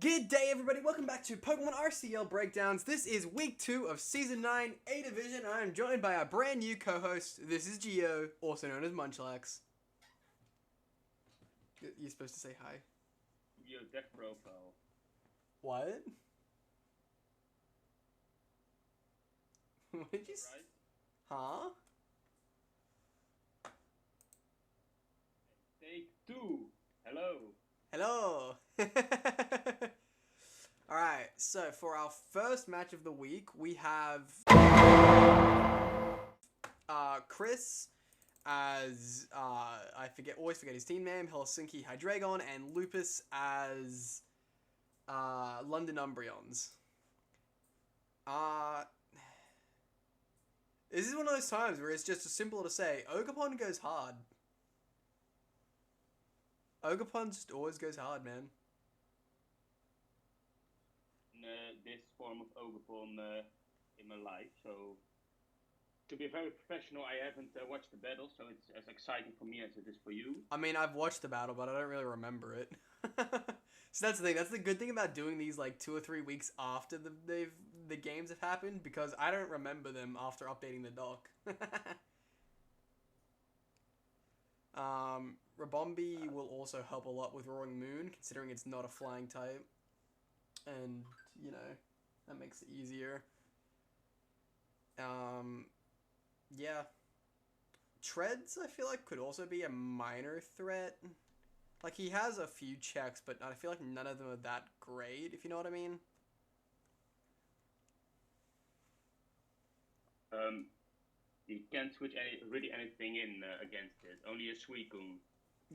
Good day, everybody. Welcome back to Pokemon RCL Breakdowns. This is week 2 of Season 9, A Division. I am joined by our brand new co-host. This is Gio, also known as Munchlax. You're supposed to say hi. Yo, deck profile. What? What did you say? Huh? Take 2. Hello. Hello. Alright, so for our first match of the week, we have Chris as, always forget his team name, Helsinki Hydreigon, and Lupus as London Umbreons. This is one of those times where it's just simple to say, Ogerpon goes hard. Ogerpon just always goes hard, man. This form of Ogerpon in my life, so to be very professional, I haven't watched the battle, so it's as exciting for me as it is for you. I mean, I've watched the battle, but I don't really remember it. So that's the thing. That's the good thing about doing these like 2 or 3 weeks after the games have happened, because I don't remember them after updating the doc. Rabombi will also help a lot with Roaring Moon, considering it's not a flying type. And, you know, that makes it easier. Yeah. Treads, I feel like, could also be a minor threat. Like, he has a few checks, but I feel like none of them are that great, if you know what I mean. You can't switch really anything in against it. Only a Suicune.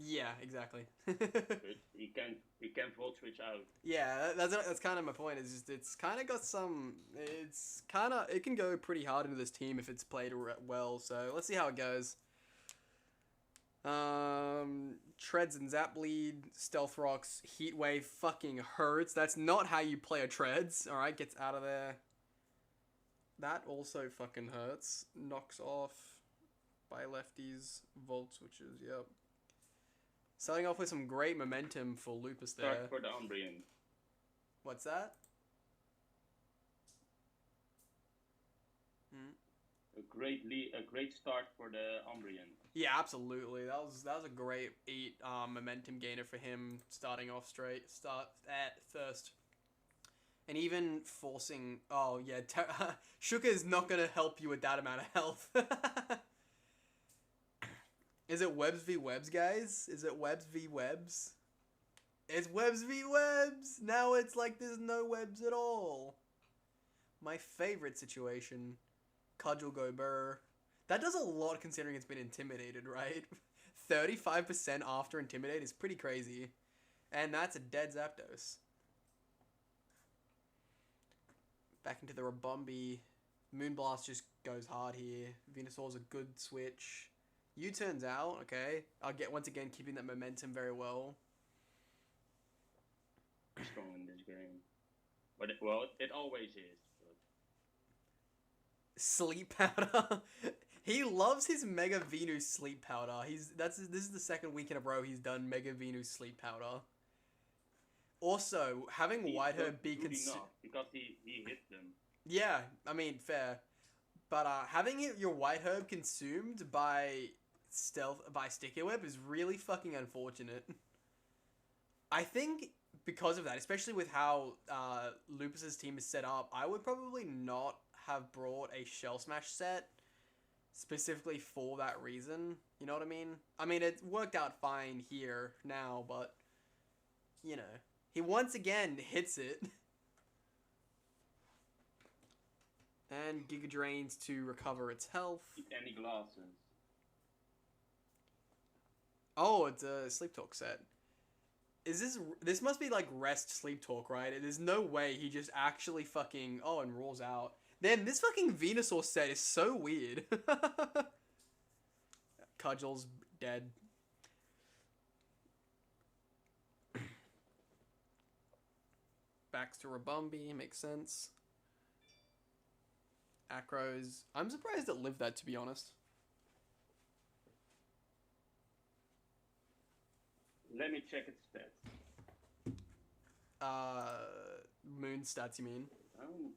Yeah, exactly. But you can Volt Switch out. Yeah, that's kind of my point. Is just it's kind of got some. It can go pretty hard into this team if it's played well. So let's see how it goes. Treads and Zap Bleed, Stealth Rocks, Heat Wave fucking hurts. That's not how you play a Treads. All right, gets out of there. That also fucking hurts. Knocks off by lefties, Volt Switches. Yep. Starting off with some great momentum for Lupus there. Start for the Umbreon. What's that? A great start for the Umbreon. Yeah, absolutely. That was a great momentum gainer for him, starting off start at first. And even forcing... Oh, yeah. Shuka is not going to help you with that amount of health. Is it Webs v Webs, guys? Is it Webs v Webs? It's Webs v Webs! Now it's like there's no webs at all. My favorite situation. Cudgel go burr. That does a lot considering it's been intimidated, right? 35% after intimidate is pretty crazy. And that's a dead Zapdos. Back into the Rabombi. Moonblast just goes hard here. Venusaur's a good switch. U-turns out, okay. I'll get, once again, keeping that momentum very well. Strong in this game. But it always is. But... Sleep Powder. He loves his Mega Venus Sleep Powder. This is the second week in a row he's done Mega Venus Sleep Powder. Also, having Whiteherb be consumed... Because he hit them. Yeah, I mean, fair. But having your Whiteherb consumed by Sticky Web is really fucking unfortunate. I think because of that, especially with how Lupus's team is set up, I would probably not have brought a Shell Smash set specifically for that reason. You know what I mean? I mean, it worked out fine here now, but, you know, he once again hits it. And Giga Drains to recover its health. Eat any glasses. Oh, it's a Sleep Talk set. This must be like Rest Sleep Talk, right? There's no way he just actually fucking, and rolls out. Then this fucking Venusaur set is so weird. Cudgel's dead. Backs to Rabombi, makes sense. Acros. I'm surprised it lived that, to be honest. Let me check its stats. moon stats, you mean? Oh.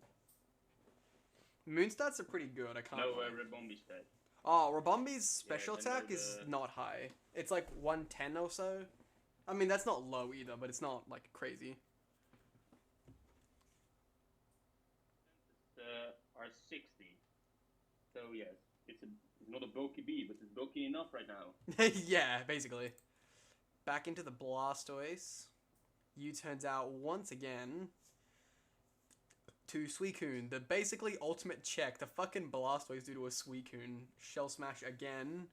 Moon stats are pretty good, I can't No, lie. Rebombi stat. Oh, Rabombi's special Yeah, attack is not high. It's like 110 or so. I mean, that's not low either, but it's not like crazy. Are 60. So yes, it's not a bulky bee, but it's bulky enough right now. Yeah, basically. Back into the Blastoise. You turns out once again to Suicune. The basically ultimate check. The fucking Blastoise do to a Suicune. Shell Smash again.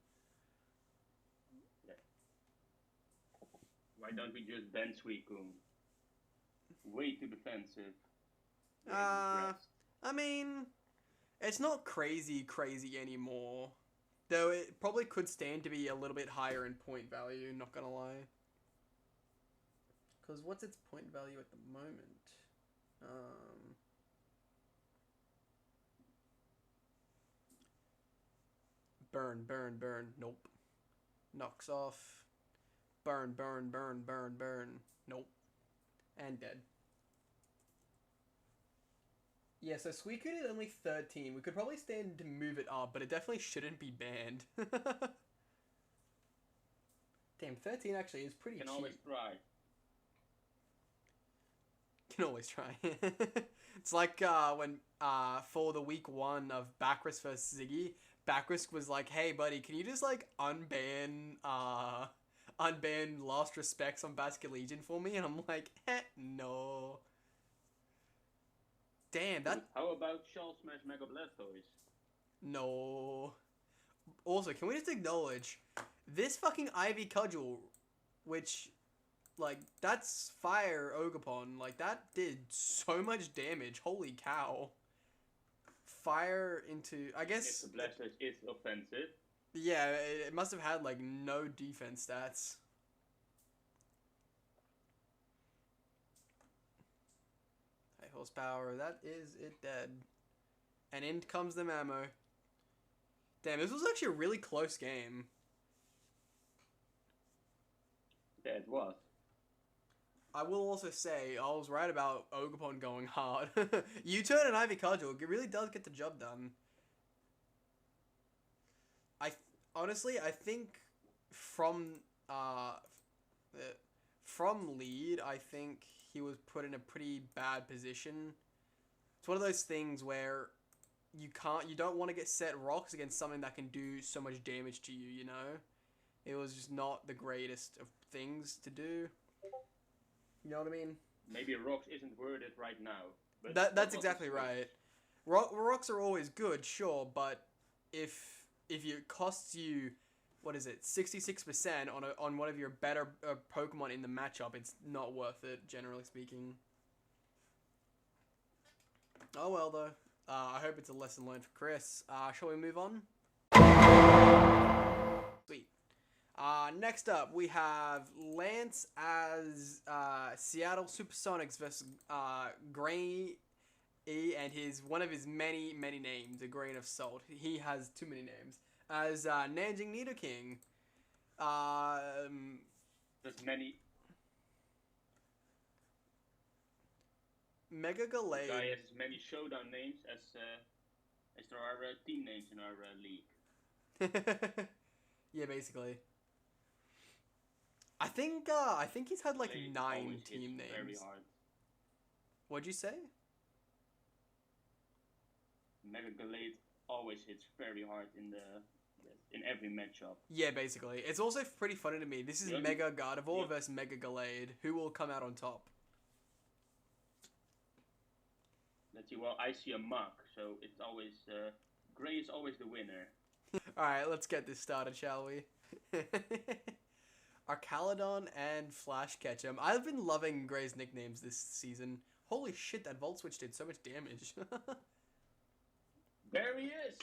Yeah. Why don't we just ban Suicune? Way too defensive. I mean, it's not crazy anymore. Though it probably could stand to be a little bit higher in point value, not gonna lie. Because what's its point value at the moment? Burn, burn, burn. Nope. Knocks off. Burn, burn, burn, burn, burn. Nope. And dead. Yeah, so Suicune is only 13. We could probably stand to move it up, but it definitely shouldn't be banned. Damn, 13 actually is pretty cheap. Can always try. Can always try. It's like when for the week 1 of Backrisk vs Ziggy, Backrisk was like, "Hey buddy, can you just like unban Last Respects on Basket Legion for me?" And I'm like, no. Damn, that... How about Shell Smash Mega Blastoise? No. Also, can we just acknowledge this fucking Ivy Cudgel, which, like, that's Fire Ogerpon. Like, that did so much damage. Holy cow. Fire into... I guess... If the Blastoise is offensive. Yeah, it must have had, like, no defense stats. High horsepower. That is it dead. And in comes the Mamo. Damn, this was actually a really close game. Yeah, it was. I will also say, I was right about Ogerpon going hard. U-turn and Ivy Cudgel, it really does get the job done. Honestly, I think from lead, I think he was put in a pretty bad position. It's one of those things where you don't want to get set rocks against something that can do so much damage to you, you know? It was just not the greatest of things to do. You know what I mean? Maybe rocks isn't worded right now. But that's exactly right. Rocks are always good, sure, but if it costs you, what is it, 66% on one of your better Pokemon in the matchup, it's not worth it, generally speaking. Oh well, though. I hope it's a lesson learned for Chris. Shall we move on? Sweet. Next up, we have Lance as Seattle Supersonics versus Gray E and one of his many names, a grain of salt. He has too many names. As Nanjing Nidoking. There's many. Mega Galade. The guy has as many showdown names as there are team names in our league. Yeah, basically. I think he's had like 9 team names. Very hard. What'd you say? Mega Galade always hits very hard in every matchup. Yeah, basically. It's also pretty funny to me. This is Mega Gardevoir versus Mega Galade. Who will come out on top? Let's see. Well, I see a Mach, so it's always Gray is always the winner. All right, let's get this started, shall we? Arcaladon and Flash Ketchum. I've been loving Gray's nicknames this season. Holy shit, that Volt Switch did so much damage. There he is!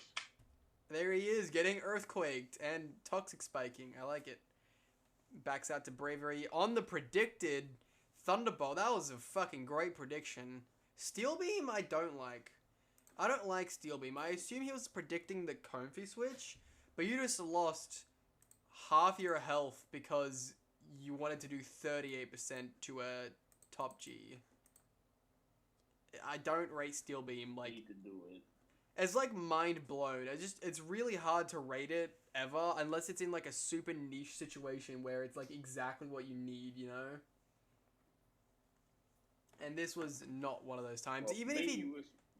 There he is, getting Earthquaked and Toxic Spiking. I like it. Backs out to Bravery on the predicted Thunderbolt. That was a fucking great prediction. Steel Beam, I don't like. I don't like Steel Beam. I assume he was predicting the Comfy Switch, but you just lost half your health because you wanted to do 38% to a top G. I don't rate Steel Beam. Like, Need to do it. it's like mind blown. It's really hard to rate it ever unless it's in like a super niche situation where it's like exactly what you need, you know. And this was not one of those times. Well, maybe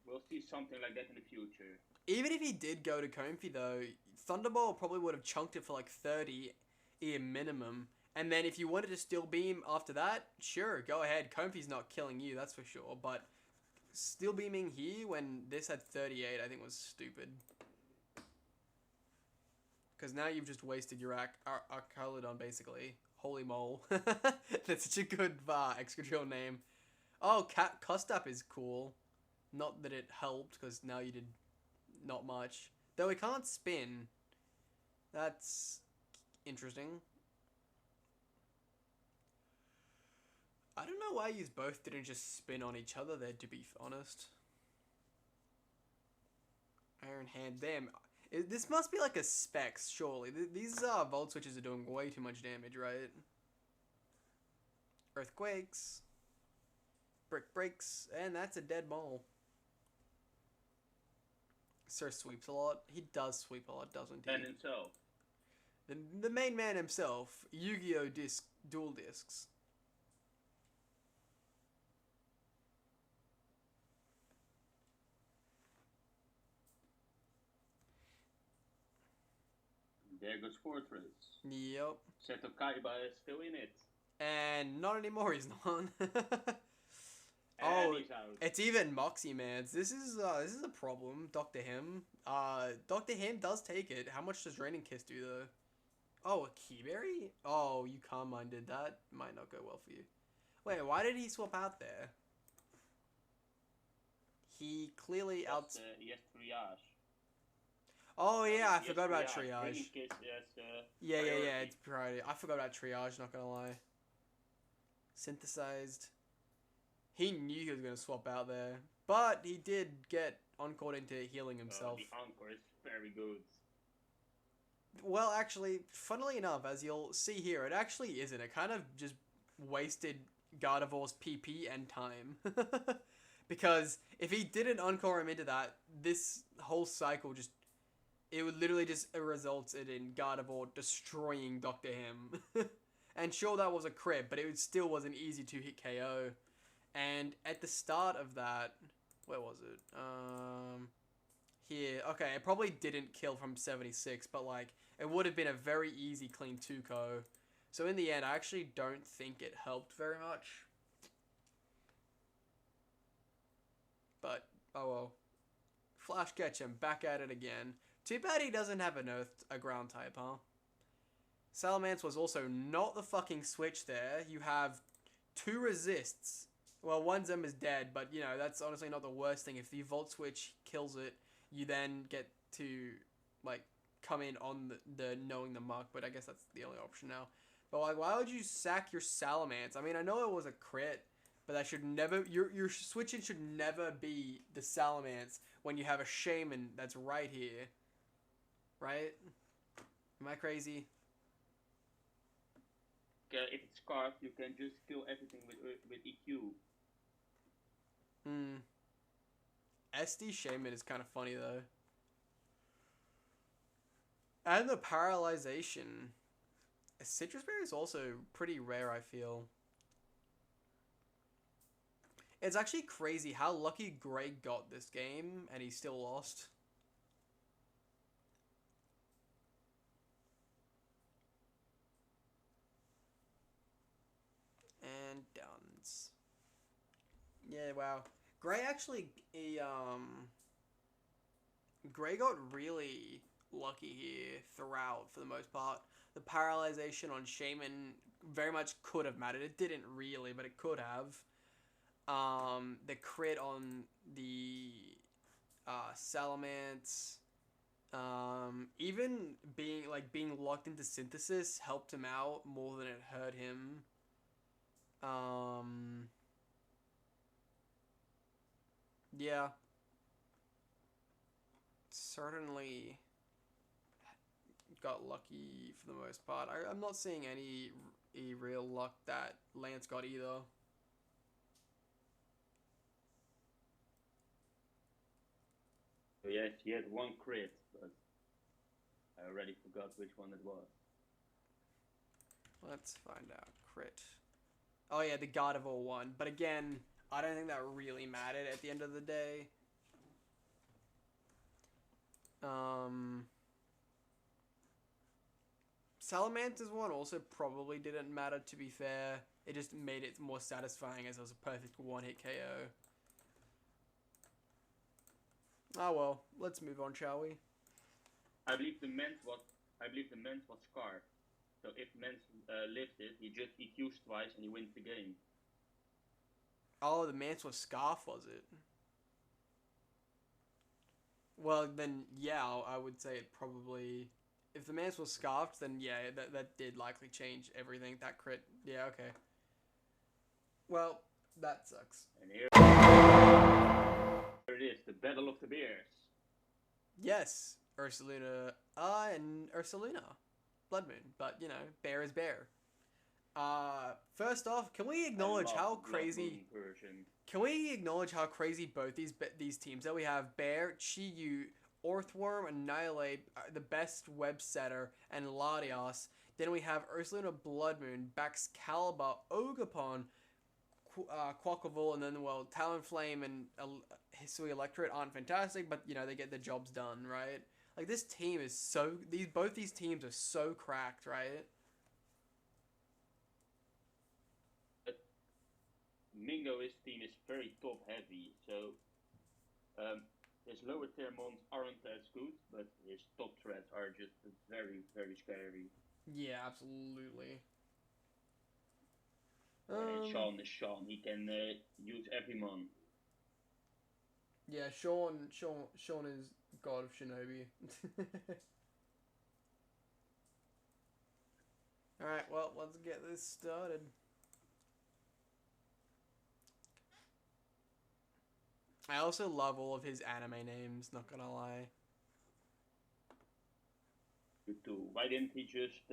we'll see something like that in the future. Even if he did go to Comfy though, Thunderbolt probably would have chunked it for like 30 minimum. And then if you wanted to Steel Beam after that, sure, go ahead. Comfy's not killing you, that's for sure. But Steel Beaming here when this had 38, I think was stupid. Because now you've just wasted your Archaludon, basically. Holy mole. That's such a good Excadrill name. Oh, Custap is cool. Not that it helped, because now you did not much. Though it can't spin. That's interesting. I don't know why you both didn't just spin on each other there, to be honest. Iron Hand. Damn. This must be like a Specs, surely. These Volt Switches are doing way too much damage, right? Earthquakes. Brick breaks. And that's a dead mole. Sir sweeps a lot. He does sweep a lot, doesn't he? And himself. The main man himself. Yu-Gi-Oh! Dual Discs. There goes Fortress. Yep. Seto Kaiba is still in it. And not anymore, he's not. And he's out. It's even Moxie Mans. This is a problem. Dr. Him. Dr. Him does take it. How much does Raining Kiss do though? Oh, a Keyberry? Oh, you calm minded. That might not go well for you. Wait, why did he swap out there? He clearly Yes, Triage. Oh yeah, I forgot about Triage. Kiss, Yeah, it's priority. I forgot about Triage, not gonna lie. Synthesized. He knew he was gonna swap out there. But he did get Encored into healing himself. The Encore is very good. Well, actually, funnily enough, as you'll see here, it actually isn't. It kind of just wasted Gardevoir's PP and time. Because if he didn't Encore him into that, this whole cycle just... It would literally just result in Gardevoir destroying Dr. Him. And sure, that was a crit, but it still was an easy 2-hit KO. And at the start of that... Where was it? Here. Okay, it probably didn't kill from 76, but like, it would have been a very easy clean 2-KO. So in the end, I actually don't think it helped very much. But, oh well. Flash Ketchum, back at it again. Too bad he doesn't have a ground type, huh? Salamence was also not the fucking switch there. You have 2 resists. Well, one of them is dead, but, you know, that's honestly not the worst thing. If the Volt Switch kills it, you then get to, like, come in on the knowing the mark, but I guess that's the only option now. But, like, why would you sack your Salamence? I mean, I know it was a crit, but that should never... Your switching should never be the Salamence when you have a Shaman that's right here. Right? Am I crazy? If it's Scarf, you can just kill everything with EQ. SD Shaman is kind of funny though. And the Paralyzation. Citrus Berry is also pretty rare, I feel. It's actually crazy how lucky Greg got this game and he still lost. And downs. Yeah, wow. Gray actually, Gray got really lucky here throughout for the most part. The Paralyzation on Shaman very much could have mattered. It didn't really, but it could have. The crit on the Salamence. Even being locked into Synthesis helped him out more than it hurt him. Yeah. Certainly got lucky for the most part. I'm not seeing any real luck that Lance got either. yes, he had one crit, but I already forgot which one it was. Let's find out. Crit. Oh yeah, the Gardevoir one. But again, I don't think that really mattered at the end of the day. Salamancer's one also probably didn't matter, to be fair. It just made it more satisfying as it was a perfect one-hit KO. Oh well, let's move on, shall we? I believe the Mence was scarred. So if Mence lived it, he just EQs twice and he wins the game. Oh, the Mance was Scarf, was it? Well, then, yeah, I would say it probably... If the Mance was Scarfed, then yeah, that did likely change everything. That crit, yeah, okay. Well, that sucks. And here it is, the Battle of the Bears. Yes, Ursaluna, and Ursaluna. Blood Moon, but, you know, bear is bear. First off, can we acknowledge how crazy... Can we acknowledge how crazy both these teams are? We have Bear, Chi-Yu, Orthworm, Annihilate, the best web setter, and Latios. Then we have Ursaluna, Blood Moon, Baxcalibur, Ogerpon, Quaquaval, and then, well, Talonflame and Hisui Electorate aren't fantastic, but, you know, they get the jobs done, right? Like, this team is so... Both these teams are so cracked, right? Mingo's team is very top heavy, so his lower tier mons aren't as good, but his top threats are just very, very scary. Yeah, absolutely. Sean is Sean. He can use every mon. Yeah, Sean is God of Shinobi. Alright, well, let's get this started. I also love all of his anime names, not gonna lie. You too. Why didn't he just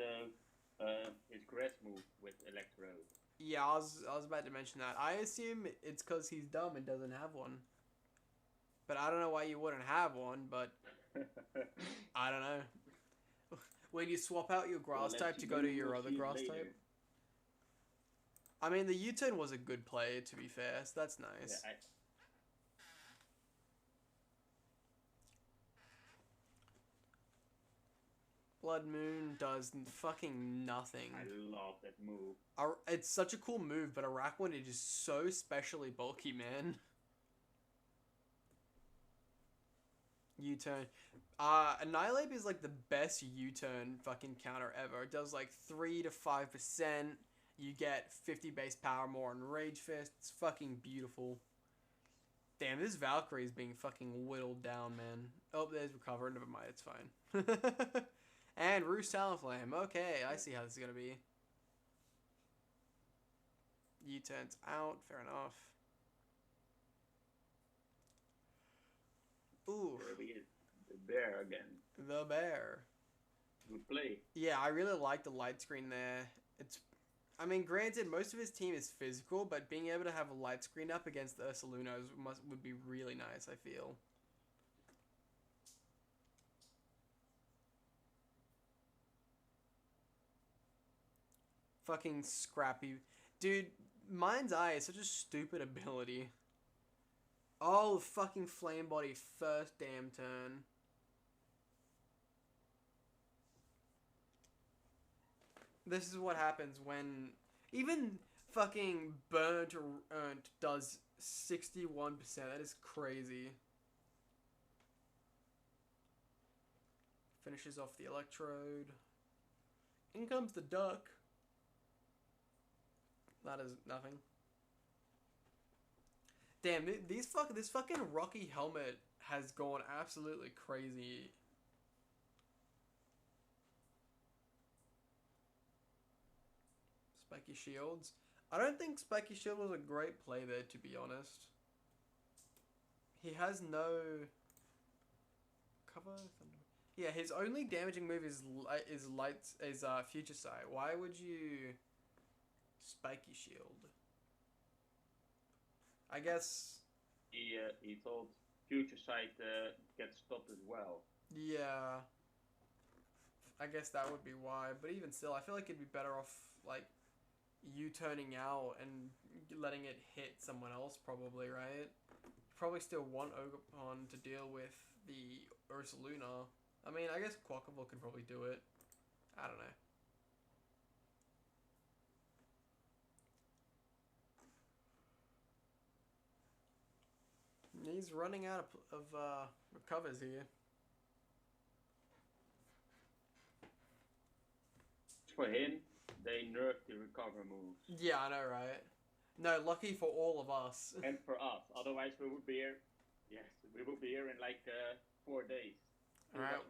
his grass move with Electrode? Yeah, I was about to mention that. I assume it's because he's dumb and doesn't have one. But I don't know why you wouldn't have one, but I don't know. When you swap out your grass type to go to your other grass type. I mean, the U-turn was a good play, to be fair, so that's nice. Yeah, Blood Moon does fucking nothing. I love that move. It's such a cool move, but Araquanid is just so specially bulky, man. U-turn. Annihilate is like the best U-turn fucking counter ever. It does like 3 to 5%. You get 50 base power more on Rage Fist. It's fucking beautiful. Damn, this Valkyrie is being fucking whittled down, man. Oh, there's Recover. Never mind, it's fine. And Roost Talonflame. Okay, I see how this is gonna be. U-turns out. Fair enough. Ooh. There we is. The bear again. The bear. Good play. Yeah, I really like the light screen there. I mean, granted, most of his team is physical, but being able to have a light screen up against the Ursalunas would be really nice, I feel. Fucking Scrappy. Dude, Mind's Eye is such a stupid ability. Oh, fucking Flame Body first damn turn. This is what happens when even fucking Burnt or Earned does 61%. That is crazy. Finishes off the Electrode. In comes the Duck. That is nothing. Damn, this fucking Rocky helmet has gone absolutely crazy. Spiky Shields. I don't think Spiky Shield was a great play there, to be honest. He has no cover. Yeah, his only damaging move is Future Sight. Why would you Spiky Shield? I guess he thought future sight gets stopped as well. Yeah. I guess that would be why. But even still, I feel like it'd be better off, like, you turning out and letting it hit someone else, probably, right? Probably still want Ogerpon to deal with the Ursaluna. I mean, I guess Quackable could probably do it. I don't know. He's running out of recovers here. For him, they nerfed the recover moves. Yeah, I know, right? No, lucky for all of us. And for us. Otherwise, we would be here. Yes, we would be here in like 4 days. Alright,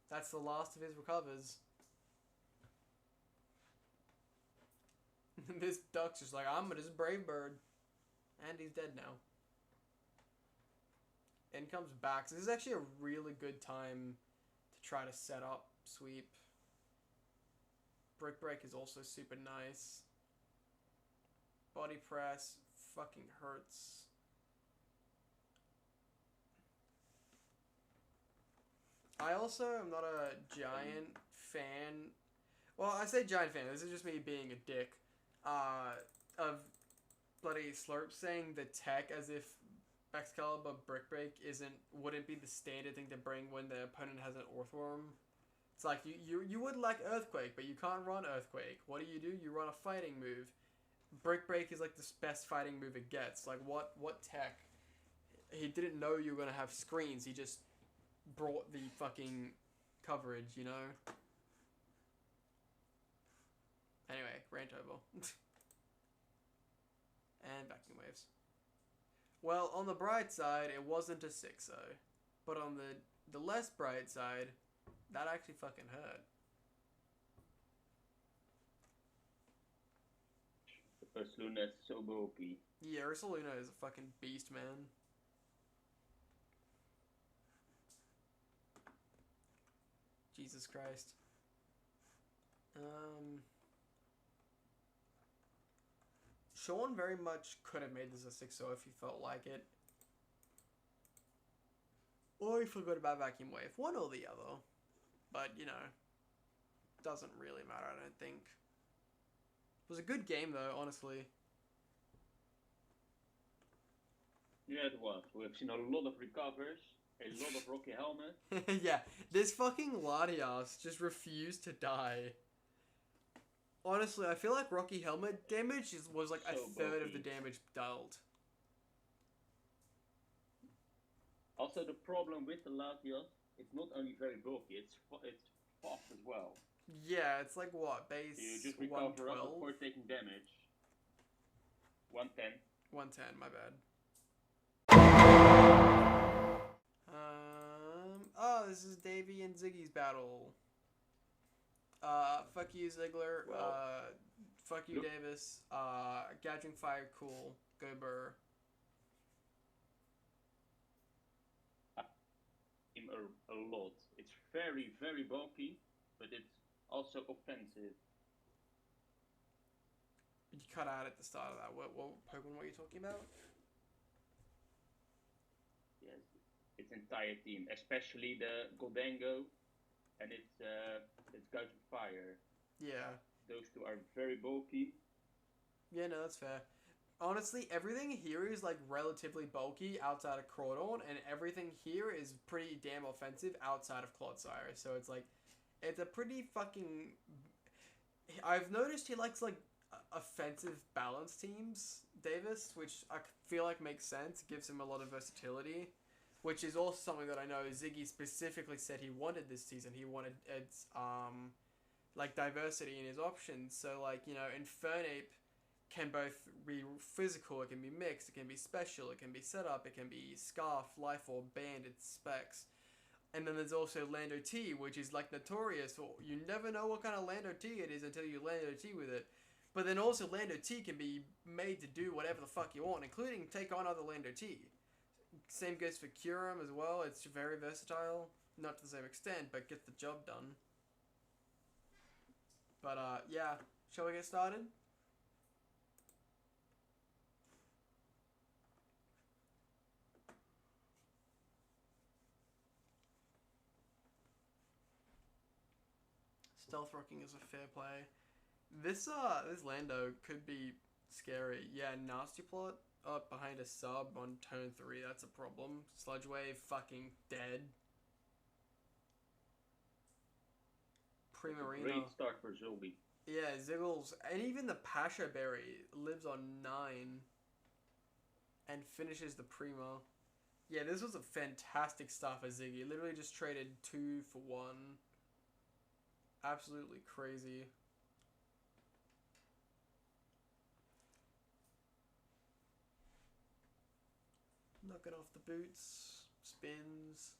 that's the last of his recovers. This duck's just like, I'm just brave bird. And he's dead now. In comes back. So this is actually a really good time to try to set up sweep. Brick break is also super nice. Body press fucking hurts. I also am not a giant fan. Well, I say giant fan. This is just me being a dick. Of bloody Slurp saying the tech as if Excalibur Brick Break wouldn't be the standard thing to bring when the opponent has an Orthworm. It's like you would like Earthquake, but you can't run Earthquake. What do? You run a fighting move. Brick Break is like the best fighting move it gets. Like what tech? He didn't know you were gonna have screens. He just brought the fucking coverage, you know. Anyway, rant over. And vacuum waves. Well, on the bright side, it wasn't a 6-0. But on the less bright side, that actually fucking hurt. Ursaluna is so bulky. Yeah, Ursaluna is a fucking beast, man. Jesus Christ. Sean very much could have made this a 6-0 if he felt like it. Or he forgot about Vacuum Wave. One or the other. But, you know, doesn't really matter, I don't think. It was a good game, though, honestly. Yeah, it was. We've seen a lot of recovers, a lot of Rocky Helmet. Yeah, this fucking Latias just refused to die. Honestly, I feel like Rocky Helmet damage was like so a third bulky. Of the damage dealt. Also, the problem with the Latias, it's not only very bulky, it's fast as well. Yeah, it's like what, base 112? You just recover up before taking damage. 110. 110, my bad. Oh, this is Davey and Ziggy's battle. Fuck you, Ziggler. Well, fuck you, Davis. Gouging Fire, cool. Go Burr. Him a lot. It's very, very bulky, but it's also offensive. You cut out at the start of that. What Pokemon were you talking about? Yes, its entire team, especially the Goldango, and its Gouging Fire. Yeah. Those two are very bulky. Yeah, no, that's fair. Honestly, everything here is like relatively bulky outside of Crawdon, and everything here is pretty damn offensive outside of Clodsire. So it's like, it's a pretty fucking. I've noticed he likes like offensive balance teams, Davis, which I feel like makes sense. Gives him a lot of versatility, which is also something that I know Ziggy specifically said he wanted this season. He wanted its like diversity in his options. So like, you know, Infernape can both be physical, it can be mixed, it can be special, it can be set up, it can be Scarf, Life Orb, Banded, Specs. And then there's also Lando T, which is like notorious for you never know what kind of Lando T it is until you Lando T with it. But then also Lando T can be made to do whatever the fuck you want, including take on other Lando T. Same goes for Kyurem as well, it's very versatile. Not to the same extent, but gets the job done. But yeah, shall we get started? Stealth Rocking is a fair play. This Lando could be scary. Yeah, Nasty Plot up behind a sub on turn 3. That's a problem. Sludge Wave fucking dead. Primarina. Great start for Zulby. Yeah, Ziggles, and even the Pasha Berry lives on 9 and finishes the Prima. Yeah, this was a fantastic start for Ziggy. Literally just traded 2 for 1. Absolutely crazy. Knocking off the boots. Spins.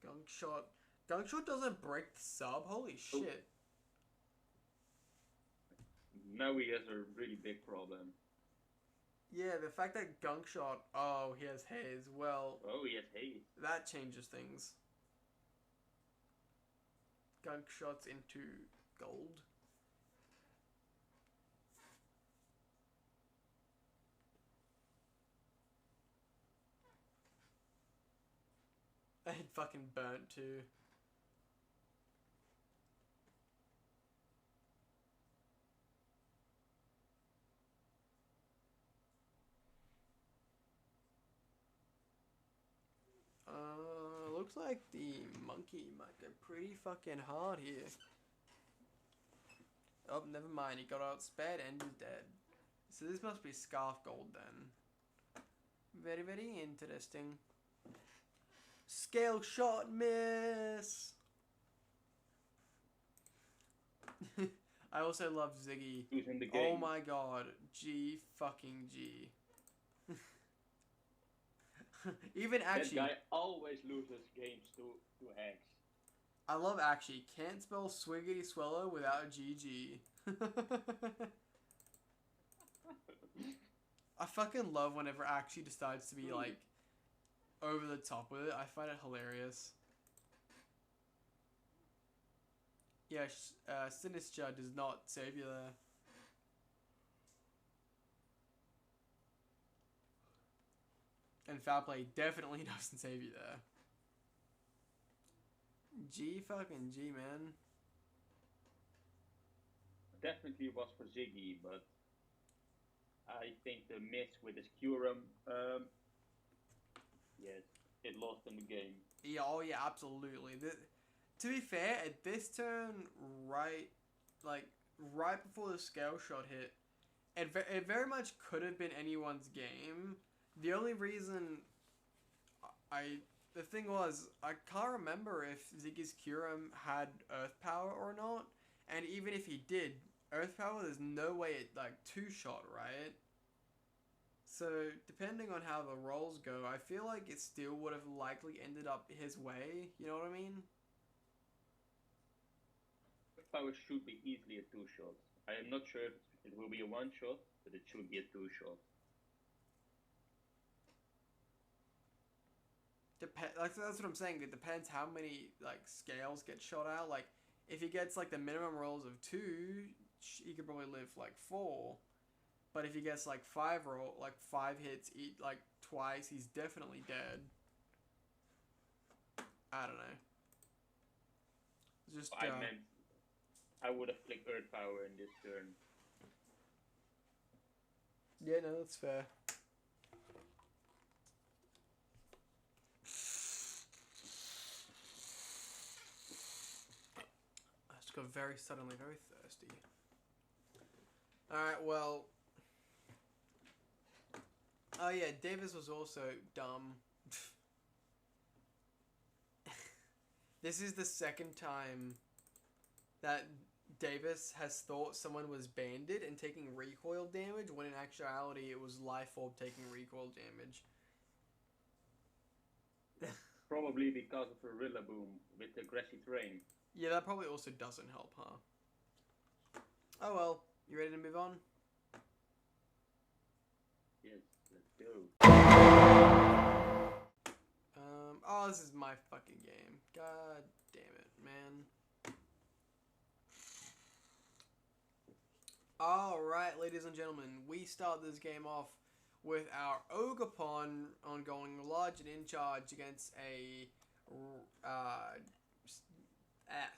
Gunk Shot. Gunk Shot doesn't break the sub? Holy shit. Now he has a really big problem. Yeah, the fact that Gunk Shot, oh, he has haze. Well, oh, he has haze. That changes things. Gunk Shot's into gold. And fucking burnt too. Looks like the monkey might go pretty fucking hard here. Oh, never mind. He got outspared and is dead. So this must be Scarf Gold then. Very, very interesting. Scale Shot miss! I also love Ziggy. Who's in the game? Oh my god. G fucking G. Even actually, that guy always loses games to hacks. I love actually. Can't spell Swiggity Swellow without a GG. I fucking love whenever actually decides to be like over the top with it. I find it hilarious. Yeah, Sinister does not save you there. And Foul Play definitely doesn't save you there. G fucking G, man. Definitely was for Ziggy, but I think the miss with his Curum, yes, it lost him the game. Yeah, oh yeah, absolutely. To be fair, at this turn, right before the Scale Shot hit, it very much could have been anyone's game. The only reason the thing was, I can't remember if Ziggy's Curum had Earth Power or not, and even if he did, Earth Power, there's no way it, two-shot, right? So, depending on how the rolls go, I feel like it still would have likely ended up his way, you know what I mean? Earth Power should be easily a two-shot. I am not sure if it will be a one-shot, but it should be a two-shot. That's what I'm saying. It depends how many scales get shot out. Like if he gets the minimum rolls of 2, he could probably live 4. But if he gets 5 hits twice, he's definitely dead. I don't know. Just I meant I would have clicked Earth Power in this turn. Yeah, no, that's fair. Got very suddenly very thirsty. Alright, well. Oh yeah, Davis was also dumb. This is the second time that Davis has thought someone was banded and taking recoil damage, when in actuality it was Life Orb taking recoil damage. Probably because of a Rillaboom with the grassy terrain. Yeah, that probably also doesn't help, huh? Oh well, you ready to move on? Yes, let's go. Oh, this is my fucking game. God damn it, man. Alright, ladies and gentlemen, we start this game off with our Ogerpon on going large and in charge against a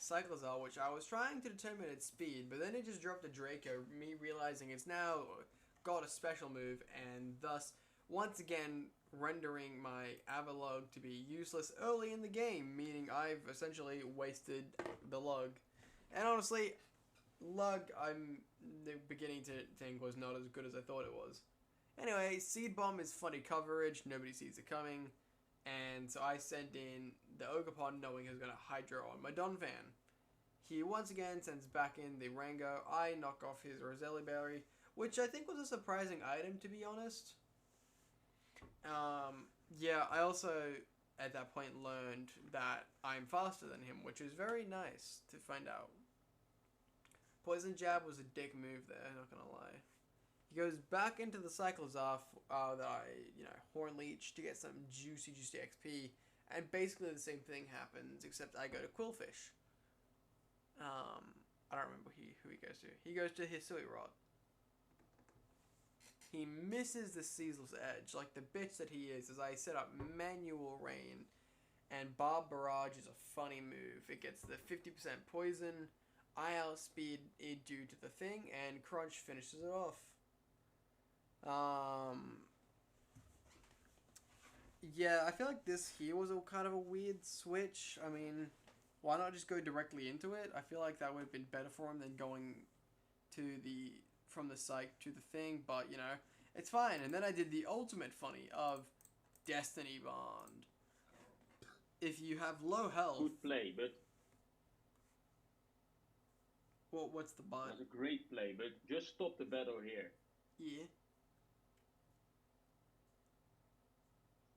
Cyclozar, which I was trying to determine its speed, but then it just dropped a Draco, me realizing it's now got a special move, and thus, once again, rendering my Avalugg to be useless early in the game, meaning I've essentially wasted the Lug. And honestly, Lug, I'm beginning to think was not as good as I thought it was. Anyway, Seed Bomb is funny coverage, nobody sees it coming. And so I send in the Ogerpon knowing he's going to Hydro on my Donphan. He once again sends back in the Rango. I knock off his Roselli Berry, which I think was a surprising item, to be honest. Yeah, I also at that point learned that I'm faster than him, which is very nice to find out. Poison Jab was a dick move there, not gonna lie. He goes back into the Cyclozar that I, Horn Leech to get some juicy XP, and basically the same thing happens, except I go to Quillfish. I don't remember who he goes to. He goes to Hisui Rod. He misses the Ceasel's Edge, like the bitch that he is, as I set up Manual Rain, and Barb Barrage is a funny move. It gets the 50% poison, I outspeed it due to the thing, and Crunch finishes it off. Yeah, I feel like this here was a kind of a weird switch. I mean, why not just go directly into it? I feel like that would have been better for him than going from the psych to the thing, but it's fine. And then I did the ultimate funny of Destiny Bond. If you have low health, good play, but what's the bond? That's a great play, but just stop the battle here. Yeah.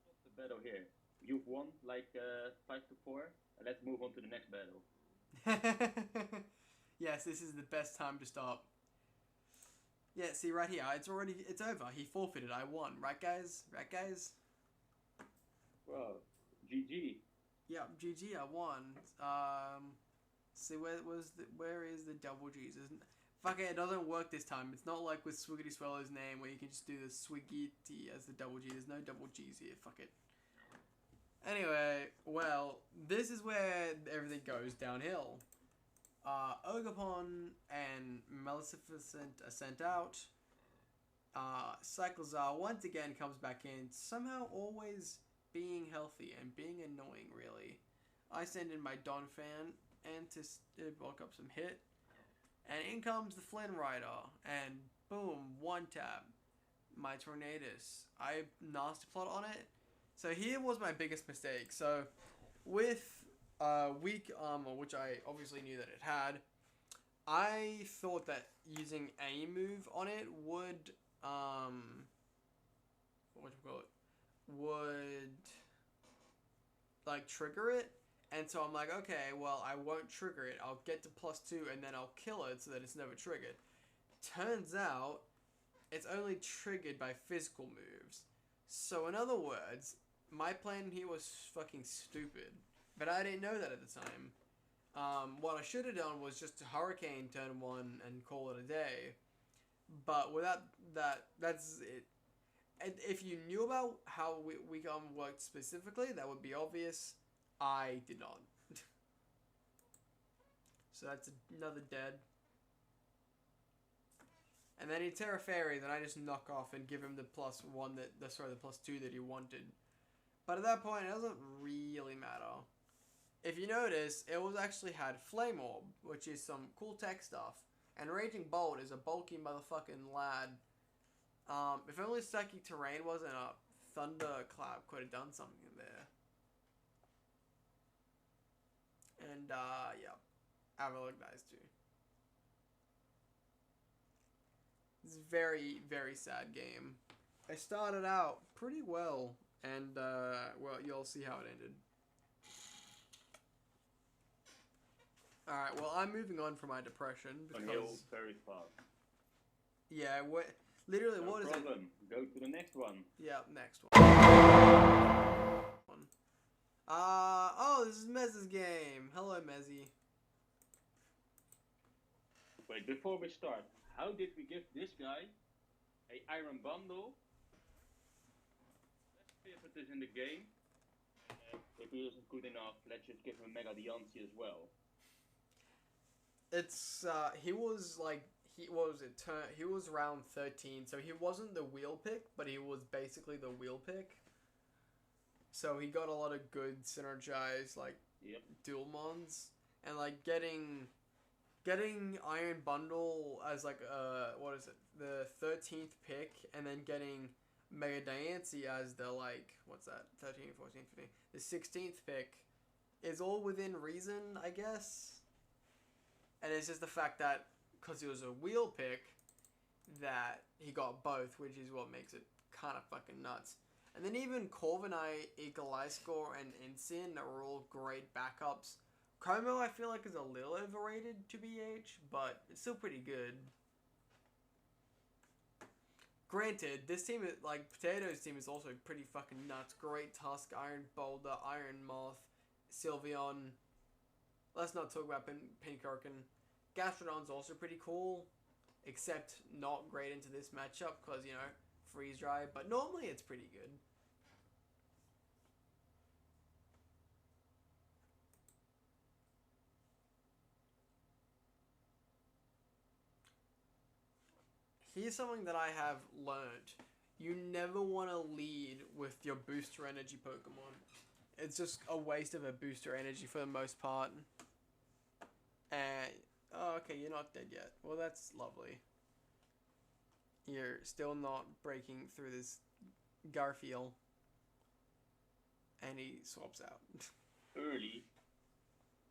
Stop the battle here. You've won like 5-4. Let's move on to the next battle. Yes, this is the best time to stop. Yeah, see right here, it's over. He forfeited. I won, right, guys? Right, guys? Well, GG. Yeah, GG. I won. See where is the double G's? Fuck it doesn't work this time. It's not like with Swiggity Swellows' name where you can just do the Swiggity as the double G. There's no double G's here. Fuck it. Anyway, well, this is where everything goes downhill. Ogerpon and Maleficent are sent out. Cyclozar once again comes back in, somehow always being healthy and being annoying, really. I send in my Donphan and to bulk up some hit. And in comes the Flynn Rider, and boom, one tap. My Tornadus. I nasty plot on it. So here was my biggest mistake. So with weak armor, which I obviously knew that it had, I thought that using a move on it would like trigger it. And so I'm like, okay, well, I won't trigger it. I'll get to +2 and then I'll kill it so that it's never triggered. Turns out, it's only triggered by physical moves. So in other words, my plan here was fucking stupid. But I didn't know that at the time. What I should have done was just Hurricane turn 1 and call it a day. But without that, that's it. And if you knew about how weak armor worked specifically, that would be obvious. I did not. So that's another dead. And then he Terra Fairy, then I just knock off and give him the +1 the +2 that he wanted. But at that point, it doesn't really matter. If you notice, it was actually had Flame Orb, which is some cool tech stuff. And Raging Bolt is a bulky motherfucking lad. If only Psychic Terrain wasn't a Thunderclap, could have done something there. And, yeah. Avalugg dies too. It's a very, very sad game. I started out pretty well, and, well, you'll see how it ended. Alright, well, I'm moving on from my depression, because... very fast. Yeah, literally, no what is problem. it? Go to the next one. Yeah, next one. Oh, this is Mez's game. Hello, Mezzy. Wait, before we start, how did we give this guy a Iron Bundle? Best pivot is in the game. And if he isn't good enough, let's just give him a Mega Diancie as well. It's he was like he was round 13, so he wasn't the wheel pick, but he was basically the wheel pick. So he got a lot of good synergized like dual mons, and like getting Iron Bundle as like what is it, the 13th pick, and then getting Mega Diancie as the like what's that, 13, 14, 15, the 16th pick is all within reason, I guess. And it's just the fact that because he was a wheel pick that he got both, which is what makes it kind of fucking nuts. And then even Corviknight, Gliscor, and Incin are all great backups. Como I feel like is a little overrated to BH, but it's still pretty good. Granted, this team, like Potato's team, is also pretty fucking nuts. Great Tusk, Iron Boulder, Iron Moth, Sylveon. Let's not talk about Pincurkin. Gastrodon's also pretty cool, except not great into this matchup because, you know, freeze dry, but normally it's pretty good. Here's something that I have learned. You never want to lead with your booster energy Pokemon. It's just a waste of a booster energy for the most part. And, oh, okay, you're not dead yet. Well, that's lovely. You're still not breaking through this Garfield. And he swaps out. Early.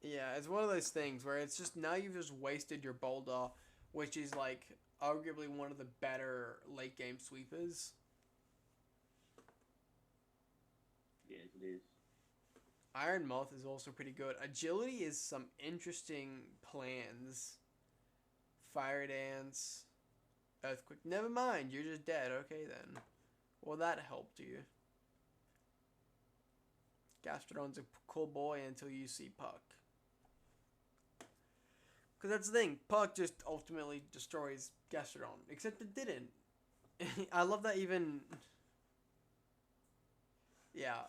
Yeah, it's one of those things where it's just, now you've just wasted your Boulder, which is like arguably one of the better late game sweepers. Yes, it is. Iron Moth is also pretty good. Agility is some interesting plans. Fire Dance, Earthquake. Never mind, you're just dead. Okay then. Well, that helped you. Gastrodon's a cool boy until you see Puck. Because that's the thing. Puck just ultimately destroys Gastrodon. Except it didn't. I love that even... Yeah,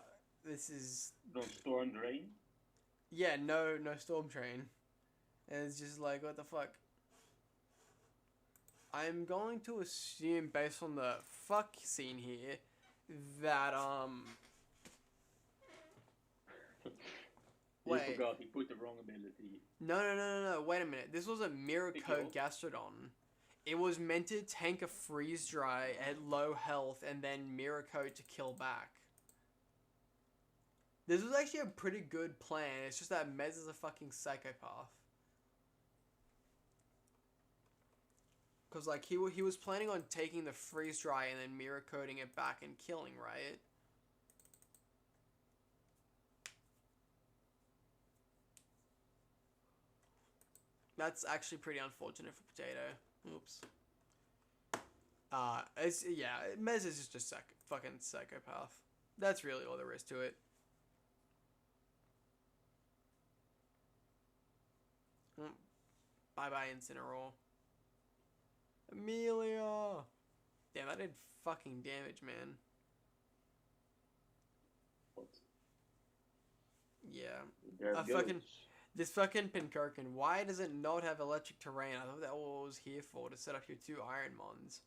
this is... No Storm Drain? Yeah, no Storm Train. And it's just like, what the fuck? I'm going to assume, based on the fuck scene here, that, You forgot, he put the wrong ability. No, wait a minute. This was a Mirror Code Gastrodon. It was meant to tank a Freeze Dry at low health and then Mirror Code to kill back. This was actually a pretty good plan. It's just that Mez is a fucking psychopath. Because, like, he was planning on taking the Freeze Dry and then Mirror Coding it back and killing, right? That's actually pretty unfortunate for Potato. Oops. Yeah, Mez is just a fucking psychopath. That's really all there is to it. Bye-bye, Incineroar. Amelia! Damn, that did fucking damage, man. What? Yeah. This fucking Pincurkin, why does it not have electric terrain? I thought that was what it was here for, to set up your 2 Iron Mons.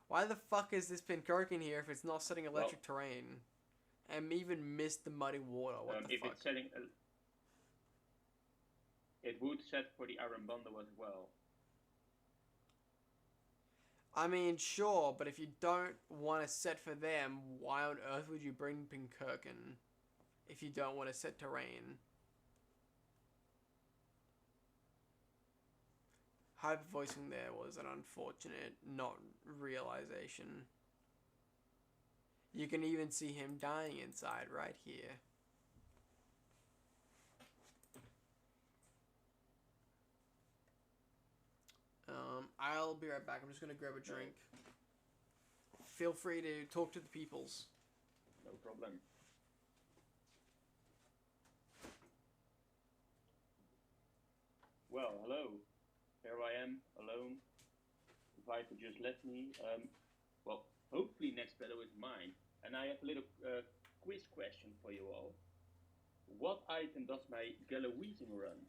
Why the fuck is this Pincurkin here if it's not setting electric terrain? And even missed the muddy water, what the if fuck? It's setting it would set for the Iron Bundle as well. I mean, sure, but if you don't want to set for them, why on earth would you bring Pincurkin if you don't want to set terrain? Hyper voicing there was an unfortunate not realization. You can even see him dying inside right here. I'll be right back. I'm just gonna grab a drink. Feel free to talk to the peoples. No problem. Well, hello. Here I am, alone. If I could just let me, well, hopefully next battle is mine. And I have a little quiz question for you all. What item does my Gallades run?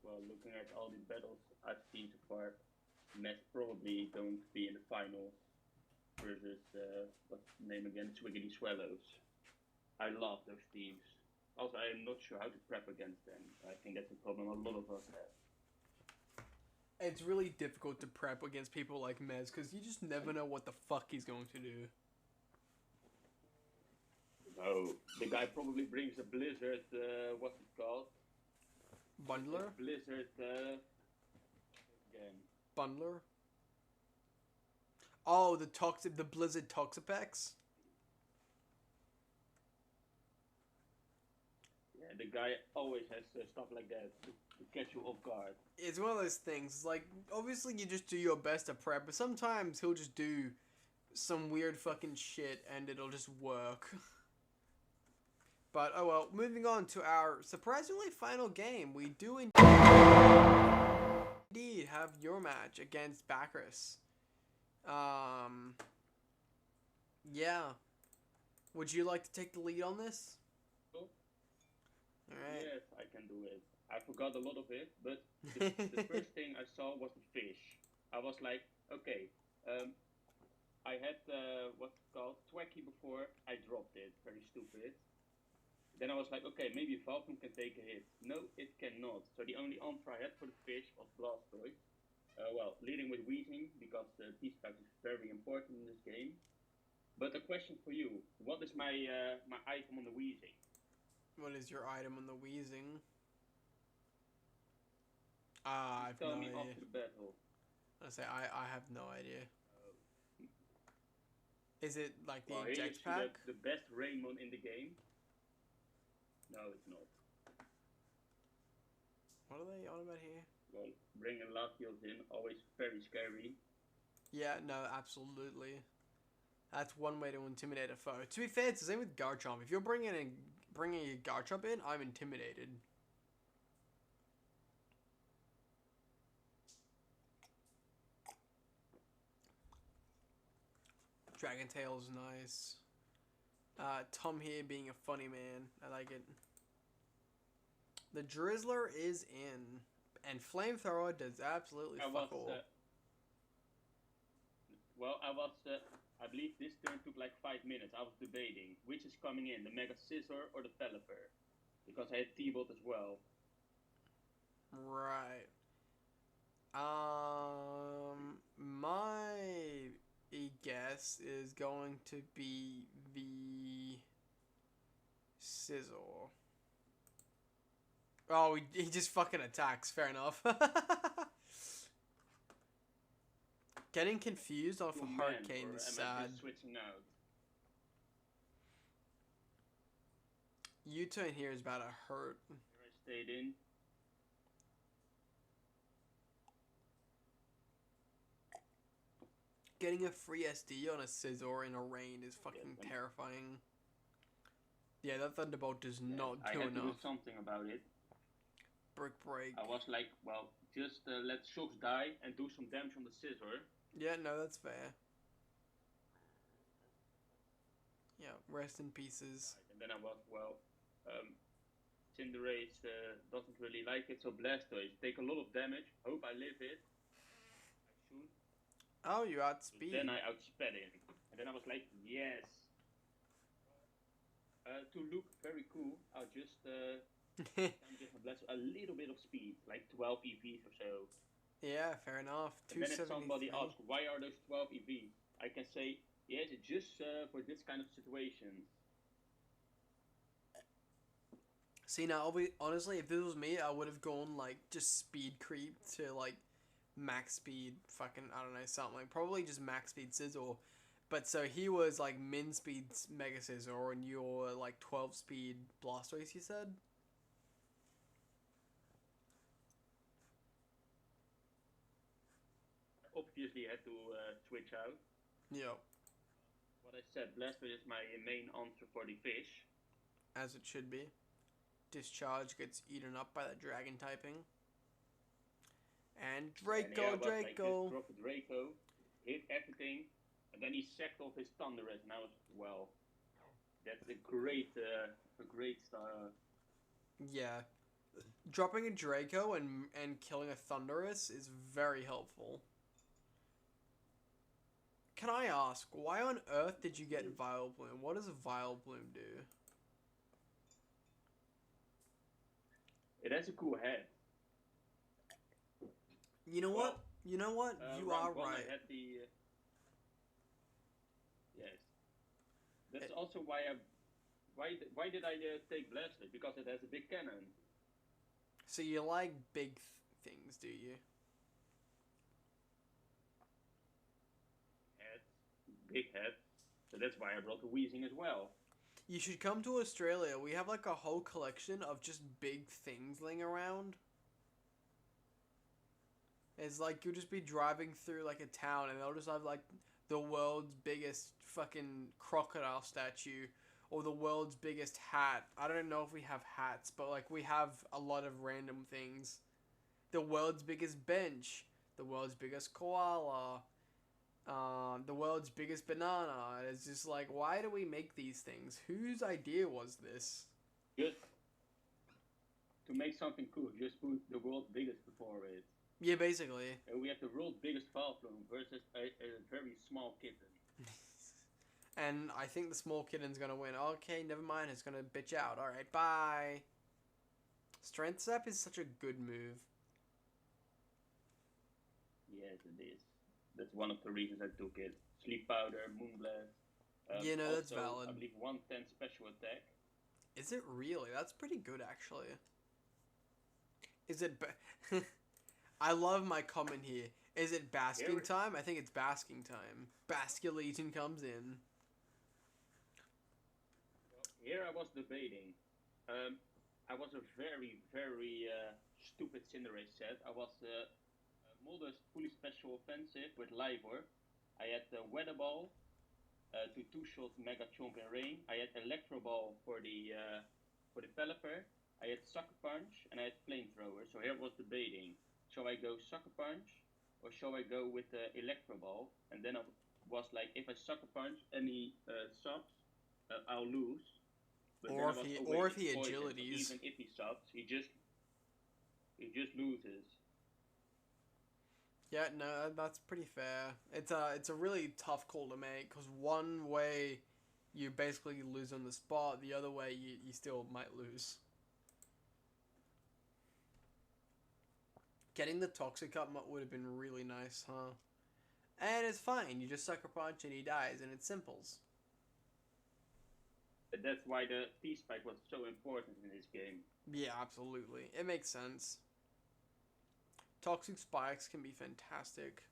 Well, looking at all the battles I've seen so far, Mets probably going to be in the finals versus, what's the name again? Swiggity Swellows. I love those teams. Also, I am not sure how to prep against them. I think that's a problem a lot of us have. It's really difficult to prep against people like Mez because you just never know what the fuck he's going to do. No, the guy probably brings a Blizzard, what's it called? Bundler? Blizzard, again. Bundler? Oh, the Blizzard Toxapex? Yeah, the guy always has stuff like that to catch you off guard. It's one of those things, like, obviously you just do your best to prep, but sometimes he'll just do some weird fucking shit and it'll just work. But, oh well, moving on to our surprisingly final game. We do indeed have your match against Bacchus. Yeah. Would you like to take the lead on this? Alright. Yes, I can do it. I forgot a lot of it, but the first thing I saw was the fish. I was like, okay, I had, what's it called, Twacky before, I dropped it, very stupid. Then I was like, okay, maybe Valkum can take a hit. No, it cannot. So the only answer I had for the fish was Blastoise. Well, leading with Weezing, because T-Spike is very important in this game. But a question for you, what is my my item on the Weezing? What is your item on the Weezing? I've no Tell me idea. after the battle. I have no idea. Is it like the Well, eject pack? The best Raymond in the game. No, it's not. What are they on about here? Well, bringing Latios in, always very scary. Yeah, no, absolutely. That's one way to intimidate a foe. To be fair, it's the same with Garchomp. If you're bringing a Garchomp in, I'm intimidated. Dragon Tail is nice. Tom here being a funny man. I like it. The Drizzler is in. And Flamethrower does absolutely fuck all. I believe this turn took like 5 minutes. I was debating which is coming in, the Mega Scissor or the Pelipper. Because I had T-Bot as well. Right. My guess is going to be the Sizzle. Oh, he just fucking attacks. Fair enough. Getting confused off a Hurricane is sad. Switching out. U-turn here is about to hurt. Here I stayed in. Getting a free SD on a Scizor in a rain is fucking terrifying. Yeah, that Thunderbolt does not do enough. I had to do something about it. Brick Break. I was like, well, just let Shocks die and do some damage on the Scizor. Yeah, no, that's fair. Yeah, rest in pieces. Right, and then I was, well, Cinderace doesn't really like it, so Blastoise. Take a lot of damage. Hope I live it. I should. Oh, you outspeed. Then I outsped him. And then I was like, yes. To look very cool, I'll just give a little bit of speed, like 12 EVs or so. Yeah, fair enough. And then if somebody asks, why are those 12 EVs? I can say, yes, it's just for this kind of situation. See, now, honestly, if this was me, I would have gone, like, just speed creep to, like, max speed, fucking, I don't know, something. Like, probably just max speed Scizor. But so he was, like, min speed Mega Scizor, and you're, like, 12 speed Blastoise, you said? Obviously, I had to switch out. Yep. What I said, Blastoise is my main answer for the fish. As it should be. Discharge gets eaten up by that dragon typing. And And here I was like, just Draco. drop a Draco, hit everything, and then he sacked off his Thunderous, and I was, well, that's a great start. Yeah. Dropping a Draco and killing a Thunderous is very helpful. Can I ask, why on earth did you get Vileplume? What does Vileplume do? It has a cool head. You know what? You know what? You are round one, right. I had the yes. That's also why why did I take Blastoise? Because it has a big cannon. So you like big things, do you? Head, big head. So that's why I brought the Weezing as well. You should come to Australia. We have like a whole collection of just big things laying around. It's like you'll just be driving through like a town and they'll just have like the world's biggest fucking crocodile statue or the world's biggest hat. I don't know if we have hats, but like we have a lot of random things. The world's biggest bench, the world's biggest koala, the world's biggest banana. It's just like, why do we make these things? Whose idea was this? Just to make something cool, just put the world's biggest before it. Yeah, basically. And we have the world's biggest Vileplume versus a very small kitten. And I think the small kitten's gonna win. Okay, never mind. It's gonna bitch out. Alright, bye. Strength Zap is such a good move. Yes, it is. That's one of the reasons I took it. Sleep Powder, Moonblast. Yeah, no, also, that's valid. I believe 110 special attack. Is it really? That's pretty good, actually. Is it... I love my comment here. Is it basking time? I think it's basking time. Basculeton comes in. Here I was debating. I was a very, very stupid Cinderace set. I was Moldar's fully special offensive with Livor. I had the Weather Ball to two-shot Mega Chomp and Rain. I had Electro Ball for the Pelipper. I had Sucker Punch and I had Flamethrower. So here I was debating. Shall I go Sucker Punch or shall I go with the Electro Ball? And then I was like, if I Sucker Punch any subs, I'll lose. But or if he agilities. Even if he subs, he just loses. Yeah, no, that's pretty fair. It's a really tough call to make because one way you basically lose on the spot, the other way you still might lose. Getting the Toxic up would have been really nice, huh? And it's fine. You just Sucker Punch and he dies, and it's simples. That's why the T-Spike was so important in this game. Yeah, absolutely. It makes sense. Toxic Spikes can be fantastic.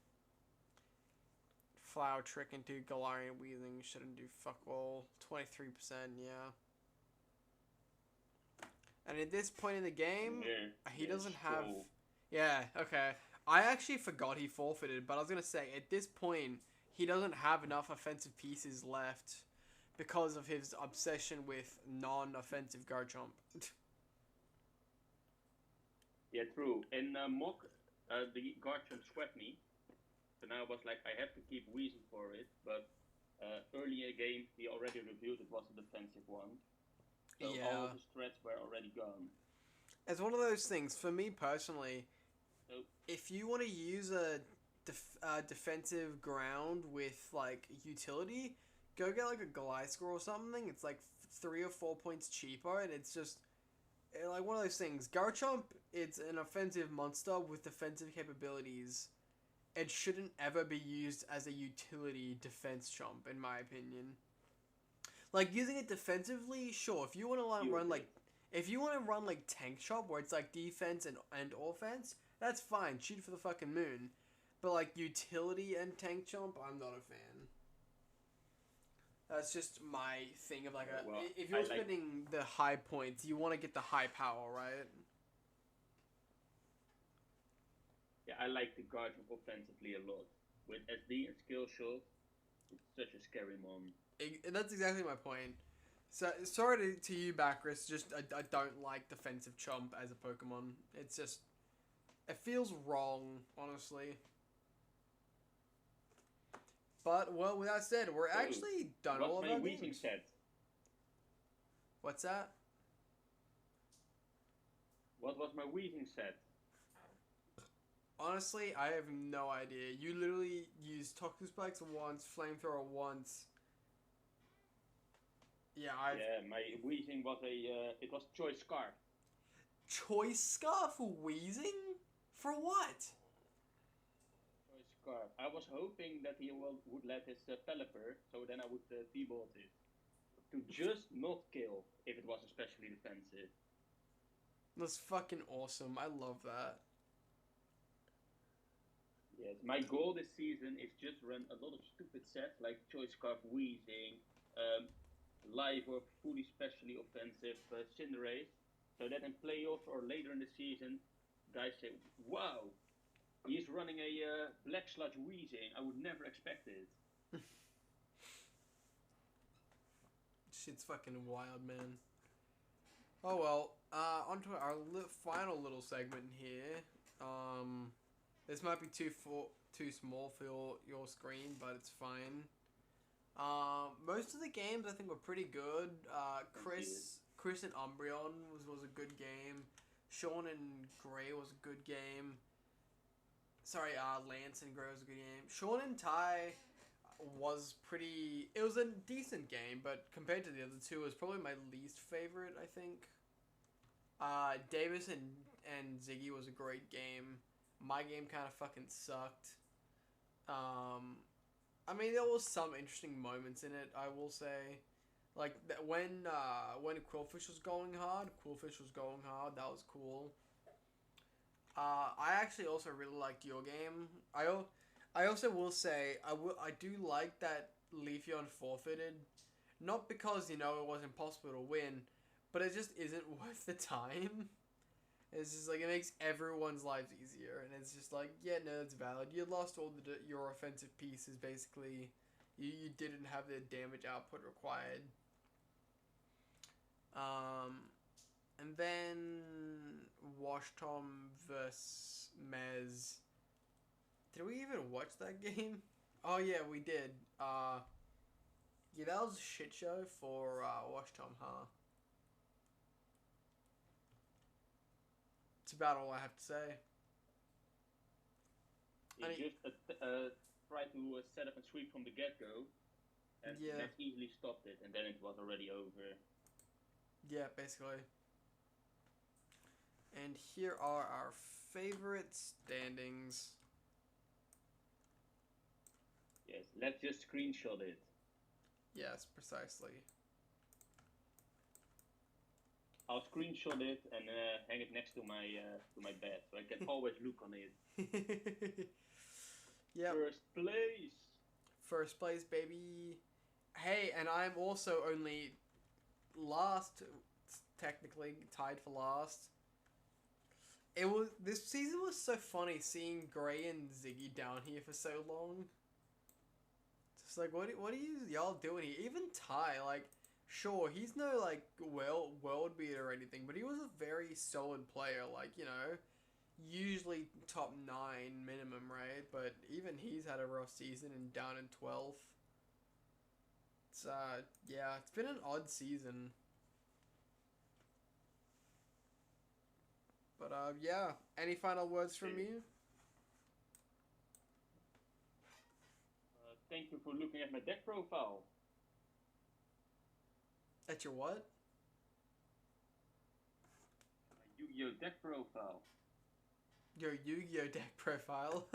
Flower Trick into Galarian Weezing shouldn't do fuck all. 23%, yeah. And at this point in the game, he doesn't have... Yeah, okay. I actually forgot he forfeited, but I was going to say, at this point, he doesn't have enough offensive pieces left because of his obsession with non-offensive Garchomp. Yeah, true. In Mock, the Garchomp swept me, so now I was like, I have to keep Weezing for it, but early in the game, he already revealed it was a defensive one. So all of his threats were already gone. It's one of those things, for me personally, if you want to use a defensive ground with, like, utility, go get, like, a Gliscor or something. It's, like, 3 or 4 points cheaper, and it's just, like, one of those things. Garchomp, it's an offensive monster with defensive capabilities. It shouldn't ever be used as a utility defense chomp, in my opinion. Like, using it defensively, sure, if you want to run, like... If you want to run, like, Tank Chomp, where it's, like, defense and offense, that's fine. Shoot for the fucking moon. But, like, utility and Tank Chomp, I'm not a fan. That's just my thing of, like, if you're spending the high points, you want to get the high power, right? Yeah, I like the Garchomp offensively a lot. With SD and Skill Shot, it's such a scary mon. That's exactly my point. So, sorry to you, Backris, just I don't like defensive Chomp as a Pokemon. It's just... It feels wrong, honestly. But, well, with that said, we're actually done all of our games. Set? What's that? What was my weaving set? Honestly, I have no idea. You literally used Toxic Spikes once, Flamethrower once. Yeah, my weaving was it was Choice Scarf. Choice Scarf for Wheezing? For what? Choice Scarf. I was hoping that he would let his Pelipper, so then I would T-bolt it. To just not kill if it was especially defensive. That's fucking awesome. I love that. Yes, my goal this season is just run a lot of stupid sets like Choice Scarf Weezing, Live or fully specially offensive Cinderace, so that in playoffs or later in the season, guys say, wow, he's running a Black Sludge Weezing. I would never expect it. Shit's fucking wild, man. Oh well, onto our final little segment here. This might be too small for your screen, but it's fine. Most of the games I think were pretty good. Chris and Umbreon was a good game. Sean and Gray was a good game. Sorry, Lance and Gray was a good game. Sean and Ty was pretty... It was a decent game, but compared to the other two, it was probably my least favorite, I think. Davis and Ziggy was a great game. My game kind of fucking sucked. I mean, there was some interesting moments in it, I will say. Like, when Quillfish was going hard, that was cool. I actually also really liked your game. I also will say, I do like that Leafeon forfeited. Not because, it wasn't possible to win, but it just isn't worth the time. It's just like, it makes everyone's lives easier, and it's just like, yeah, no, it's valid. You lost all your offensive pieces, basically. You didn't have the damage output required. And then Tom vs. Mez. Did we even watch that game? Oh yeah, we did. Yeah, that was a shit show for Tom, huh? It's about all I have to say. He just tried to set up and sweep from the get-go, and Mez easily stopped it, and then it was already over. Yeah, basically. And here are our favorite standings. Yes, let's just screenshot it. Yes, precisely. I'll screenshot it and hang it next to my bed, so I can always look on it. Yeah. First place, baby. Hey, and I'm also only last, technically tied for last. This season was so funny seeing Gray and Ziggy down here for so long. Just like, what are y'all doing here? Even Ty, like, sure, he's no like world beater or anything, but he was a very solid player. Like, usually top 9 minimum, right? But even he's had a rough season and down in 12th. It's yeah, it's been an odd season. But yeah, any final words from you? Thank you for looking at my deck profile. At your what? My Yu-Gi-Oh deck profile. Your Yu-Gi-Oh deck profile?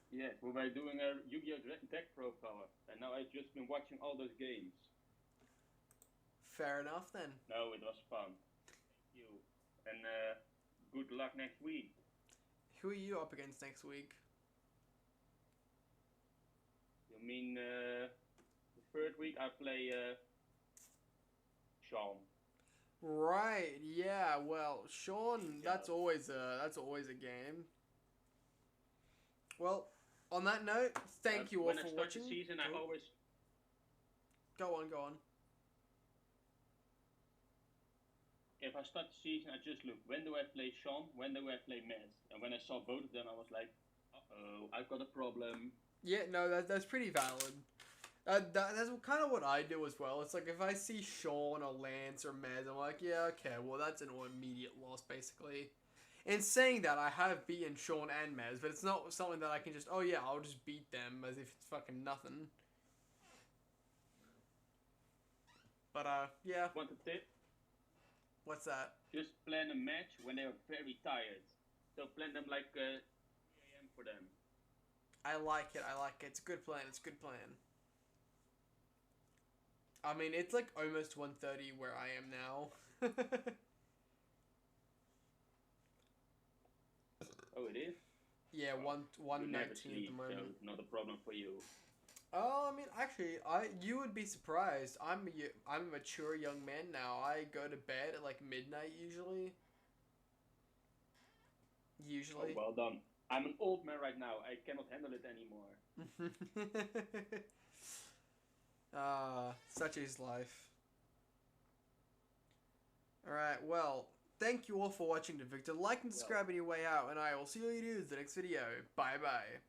Yes, we were doing a Yu-Gi-Oh deck profile, and now I've just been watching all those games. Fair enough then. No, it was fun. Thank you. And good luck next week. Who are you up against next week? You mean the third week I play Sean. Right, yeah, well, Sean, that's always a game. Well, on that note, thank you all for watching. When I start the season, I always... Go on. if I start the season, I just look, when do I play Sean, when do I play Mez? And when I saw both of them, I was like, uh-oh, I've got a problem. Yeah, no, that's pretty valid. That's kind of what I do as well. It's like if I see Sean or Lance or Mez, I'm like, yeah, okay, well that's an immediate loss basically. In saying that, I have beaten Sean and Mez, but it's not something that I can just, oh yeah, I'll just beat them as if it's fucking nothing. But yeah. Want a tip? What's that? Just plan a match when they are very tired. So plan them like 3 a.m. for them. I like it. It's a good plan. It's a good plan. I mean, it's like almost 1:30 where I am now. Oh, it is? Yeah, Well, 1:19 at sleep, the moment. so not a problem for you. Oh, I mean, actually, you would be surprised. I'm a mature young man now. I go to bed at like midnight usually. Oh, well done. I'm an old man right now. I cannot handle it anymore. Such is life. Alright, well, thank you all for watching the Victor. Like and subscribe on your way out, and I will see you in the next video. Bye bye.